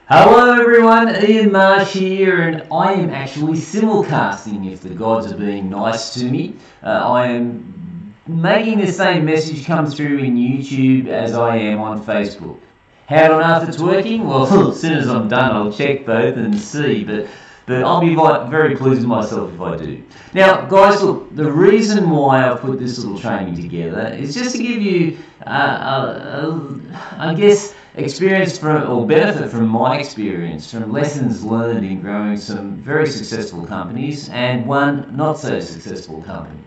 Hello everyone, Ian Marsh here, and I am actually simulcasting if the gods are being nice to me. I am making the same message come through in YouTube as I am on Facebook. How on earth it's working? Well, as soon as I'm done I'll check both and see, but I'll be very pleased with myself if I do. Now guys, look, the reason why I've put this little training together is just to give you, I guess, experience from, or benefit from my experience, from lessons learned in growing some very successful companies and one not so successful company.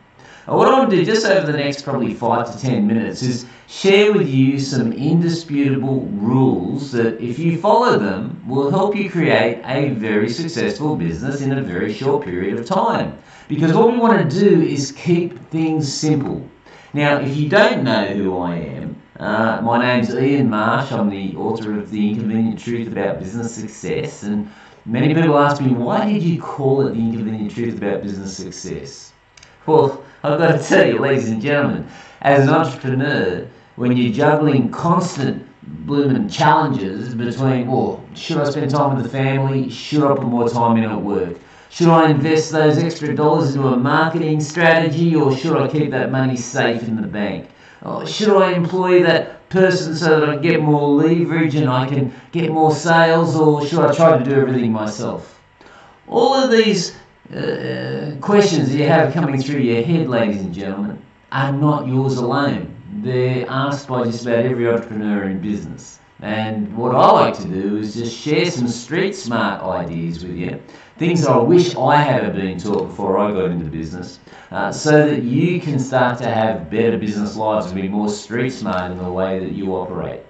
What I want to do just over the next probably 5 to 10 minutes is share with you some indisputable rules that, if you follow them, will help you create a very successful business in a very short period of time. Because what we want to do is keep things simple. Now, if you don't know who I am, my name's Ian Marsh. I'm the author of The Inconvenient Truth About Business Success, and many people ask me, why did you call it The Inconvenient Truth About Business Success? Well, I've got to tell you, ladies and gentlemen, as an entrepreneur, when you're juggling constant blooming challenges between, well, should I spend time with the family? Should I put more time in at work? Should I invest those extra dollars into a marketing strategy, or should I keep that money safe in the bank? Or should I employ that person so that I can get more leverage and I can get more sales, or should I try to do everything myself? All of these questions that you have coming through your head, ladies and gentlemen, are not yours alone. They're asked by just about every entrepreneur in business. And what I like to do is just share some street smart ideas with you, things that I wish I had been taught before I got into business, so that you can start to have better business lives and be more street smart in the way that you operate.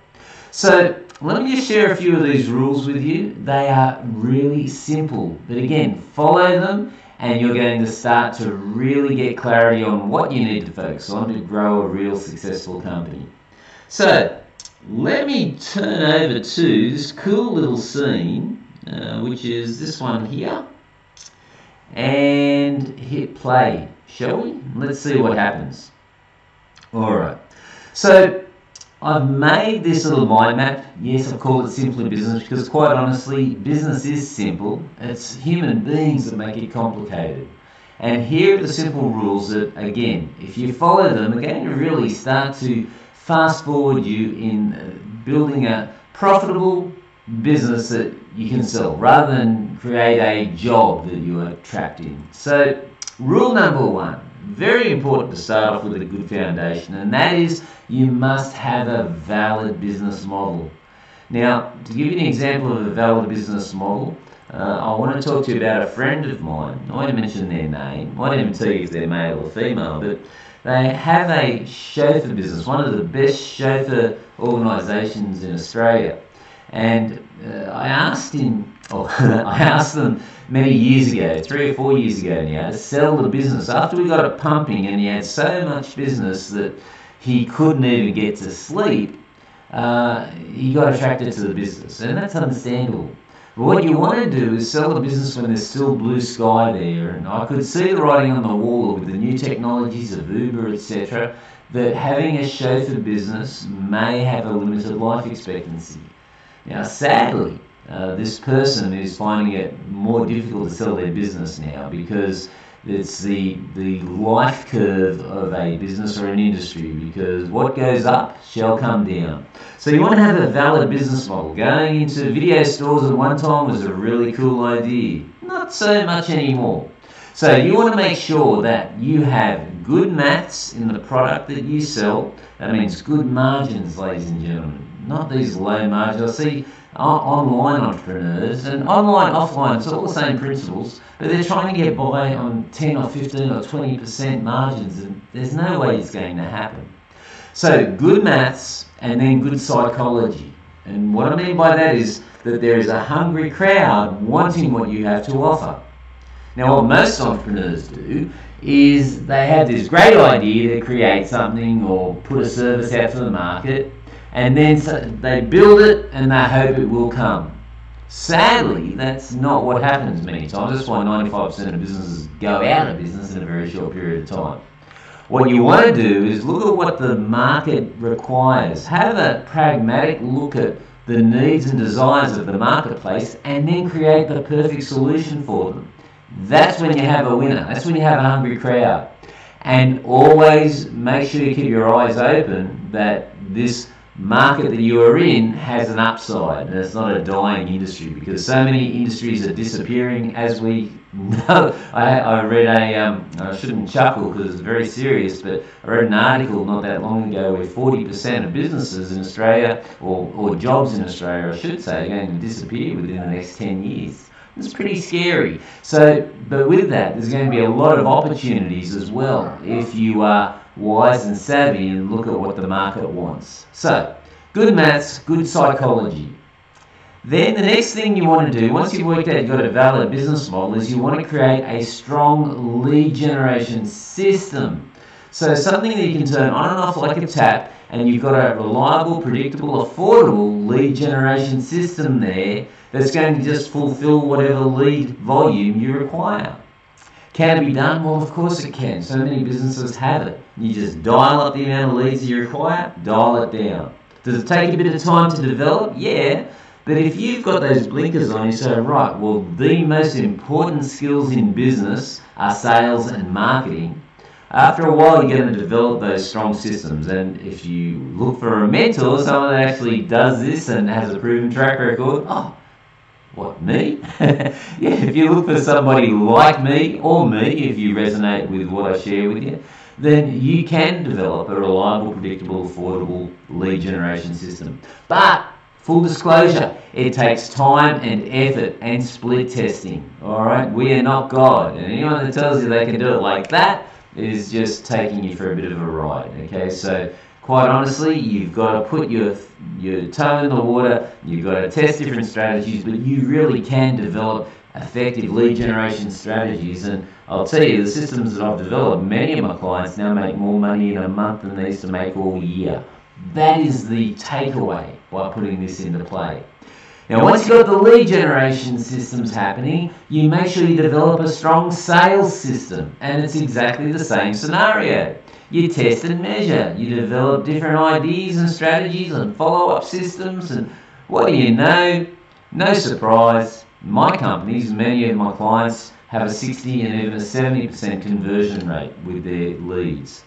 So let me just share a few of these rules with you. They are really simple, but again, follow them and you're going to start to really get clarity on what you need to focus on to grow a real successful company. So let me turn over to this cool little scene, which is this one here, and hit play, shall we? Let's see what happens. Alright, so I've made this little mind map. Yes, I've called it Simply Business because, quite honestly, business is simple. It's human beings that make it complicated. And here are the simple rules that, again, if you follow them, are going to really start to fast forward you in building a profitable business that you can sell, rather than create a job that you are trapped in. So, rule number one, very important to start off with a good foundation, and that is you must have a valid business model. Now, to give you an example of a valid business model, I want to talk to you about a friend of mine. I won't mention their name. I won't even tell you if they're male or female, but they have a chauffeur business, one of the best chauffeur organisations in Australia. And I asked them many years ago, 3 or 4 years ago now, to sell the business. After we got it pumping and he had so much business that he couldn't even get to sleep, he got attracted to the business. And that's understandable. But what you want to do is sell the business when there's still blue sky there. And I could see the writing on the wall with the new technologies of Uber, etc., that having a chauffeur business may have a limited life expectancy. Now, sadly, this person is finding it more difficult to sell their business now because it's the life curve of a business or an industry, because what goes up shall come down. So you want to have a valid business model. Going into video stores at one time was a really cool idea. Not so much anymore. So you want to make sure that you have good maths in the product that you sell. That means good margins, ladies and gentlemen. Not these low margins. I see online entrepreneurs, and online, offline, it's all the same principles, but they're trying to get by on 10 or 15 or 20% margins, and there's no way it's going to happen. So good maths and then good psychology. And what I mean by that is that there is a hungry crowd wanting what you have to offer. Now, what most entrepreneurs do is they have this great idea to create something or put a service out to the market, and then they build it and they hope it will come. Sadly, that's not what happens many times. That's why 95% of businesses go out of business in a very short period of time. What you want to do is look at what the market requires. Have a pragmatic look at the needs and desires of the marketplace, and then create the perfect solution for them. That's when you have a winner. That's when you have a hungry crowd. And always make sure you keep your eyes open that this market that you are in has an upside, and it's not a dying industry, because so many industries are disappearing, as we know. I read I shouldn't chuckle because it's very serious, but I read an article not that long ago where 40% of businesses in Australia, or jobs in Australia I should say, are going to disappear within the next 10 years. It's pretty scary. So, but with that, there's going to be a lot of opportunities as well if you are wise and savvy and look at what the market wants. So, good maths, good psychology. Then the next thing you want to do, once you've worked out you've got a valid business model, is you want to create a strong lead generation system. So something that you can turn on and off like a tap, and you've got a reliable, predictable, affordable lead generation system there that's going to just fulfill whatever lead volume you require. Can it be done? Well, of course it can. So many businesses have it. You just dial up the amount of leads you require, dial it down. Does it take a bit of time to develop? Yeah. But if you've got those blinkers on, you say, right, well, the most important skills in business are sales and marketing. After a while, you're going to develop those strong systems. And if you look for a mentor, someone that actually does this and has a proven track record, oh, what, me? Yeah, if you look for somebody like me, or me, if you resonate with what I share with you, then you can develop a reliable, predictable, affordable lead generation system. But, full disclosure, it takes time and effort and split testing. Alright, we are not God. And anyone that tells you they can do it like that is just taking you for a bit of a ride. Okay, so quite honestly, you've got to put your toe in the water, you've got to test different strategies, but you really can develop effective lead generation strategies. And I'll tell you, the systems that I've developed, many of my clients now make more money in a month than they used to make all year. That is the takeaway by putting this into play. Now, once you've got the lead generation systems happening, you make sure you develop a strong sales system. And it's exactly the same scenario. You test and measure. You develop different ideas and strategies and follow-up systems. And what do you know? No surprise, my companies, many of my clients, have a 60 and even a 70% conversion rate with their leads.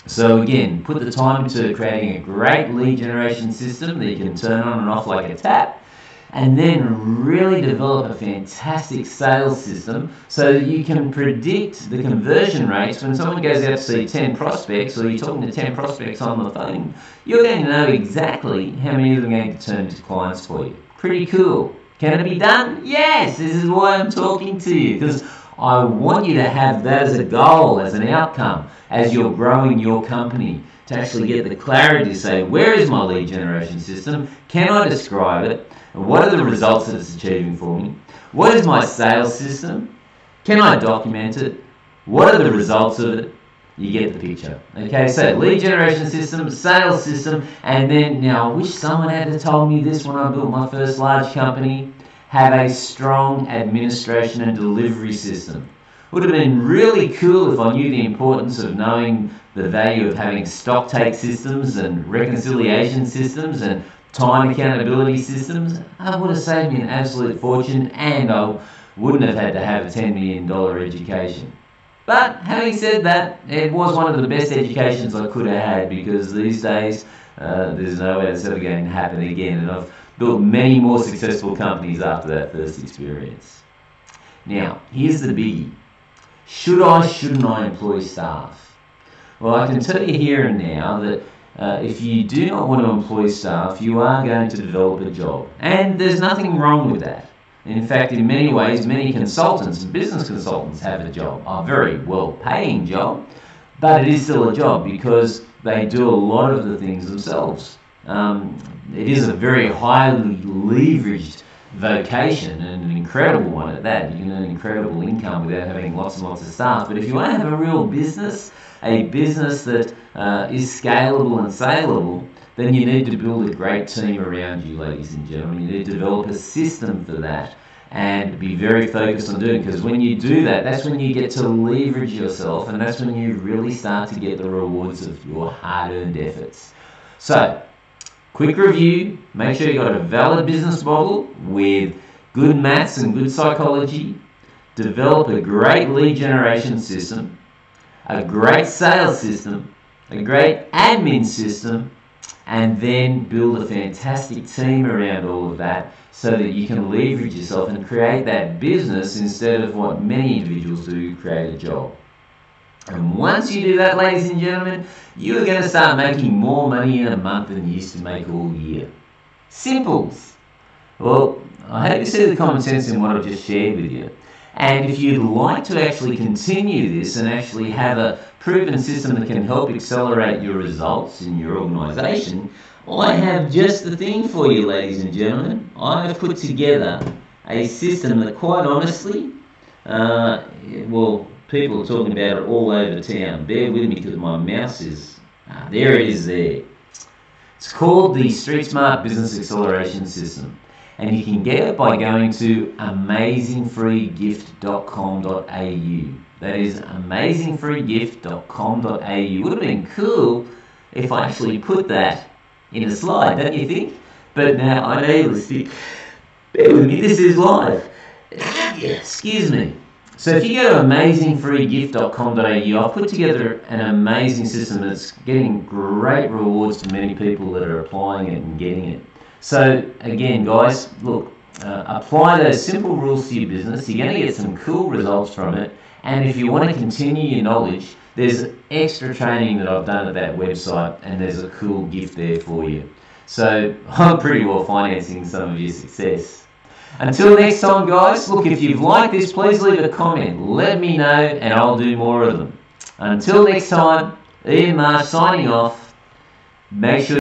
So again, put the time into creating a great lead generation system that you can turn on and off like a tap, and then really develop a fantastic sales system so that you can predict the conversion rates. When someone goes out to see 10 prospects, or you're talking to 10 prospects on the phone, you're going to know exactly how many of them are going to turn into clients for you. Pretty cool. Can it be done? Yes, this is why I'm talking to you, because I want you to have that as a goal, as an outcome, as you're growing your company, to actually get the clarity to say, where is my lead generation system? Can I describe it? What are the results that it's achieving for me? What is my sales system? Can I document it? What are the results of it? You get the picture. Okay, so lead generation system, sales system, and then, now I wish someone had told me this when I built my first large company, have a strong administration and delivery system. Would have been really cool if I knew the importance of knowing the value of having stock take systems and reconciliation systems and time accountability systems. It would have saved me an absolute fortune, and I wouldn't have had to have a $10 million education. But having said that, it was one of the best educations I could have had, because these days there's no way that's ever going to happen again, and I've built many more successful companies after that first experience. Now, here's the biggie. Should I, shouldn't I employ staff? Well, I can tell you here and now that if you do not want to employ staff, you are going to develop a job. And there's nothing wrong with that. In fact, in many ways, many consultants and business consultants have a job, a very well-paying job, but it is still a job because they do a lot of the things themselves. It is a very highly leveraged vocation, and an incredible one at that. You can earn incredible income without having lots and lots of staff. But if you want to have a real business, a business that is scalable and saleable, then you need to build a great team around you, ladies and gentlemen. You need to develop a system for that and be very focused on doing it, because when you do that, that's when you get to leverage yourself, and that's when you really start to get the rewards of your hard-earned efforts. So, Quick review, make sure you've got a valid business model with good maths and good psychology. Develop a great lead generation system, a great sales system, a great admin system, and then build a fantastic team around all of that so that you can leverage yourself and create that business instead of what many individuals do, create a job. And once you do that, ladies and gentlemen, you are going to start making more money in a month than you used to make all year. Simples. Well, I hope you see the common sense in what I've just shared with you. And if you'd like to actually continue this and actually have a proven system that can help accelerate your results in your organisation, I have just the thing for you, ladies and gentlemen. I have put together a system that, quite honestly, people are talking about it all over town. Bear with me because my mouse is... there it is there. It's called the StreetSmart Business Acceleration System. And you can get it by going to amazingfreegift.com.au. That is amazingfreegift.com.au. Would have been cool if I actually put that in a slide, don't you think? But now I'm able to stick. Bear with me, this is live. Excuse me. So if you go to amazingfreegift.com.au, I've put together an amazing system that's getting great rewards to many people that are applying it and getting it. So again, guys, look, apply those simple rules to your business. You're going to get some cool results from it. And if you want to continue your knowledge, there's extra training that I've done at that website, and there's a cool gift there for you. So I'm pretty well financing some of your success. Until next time, guys, look, if you've liked this, please leave a comment. Let me know, and I'll do more of them. Until next time, Ian Marsh signing off. Make sure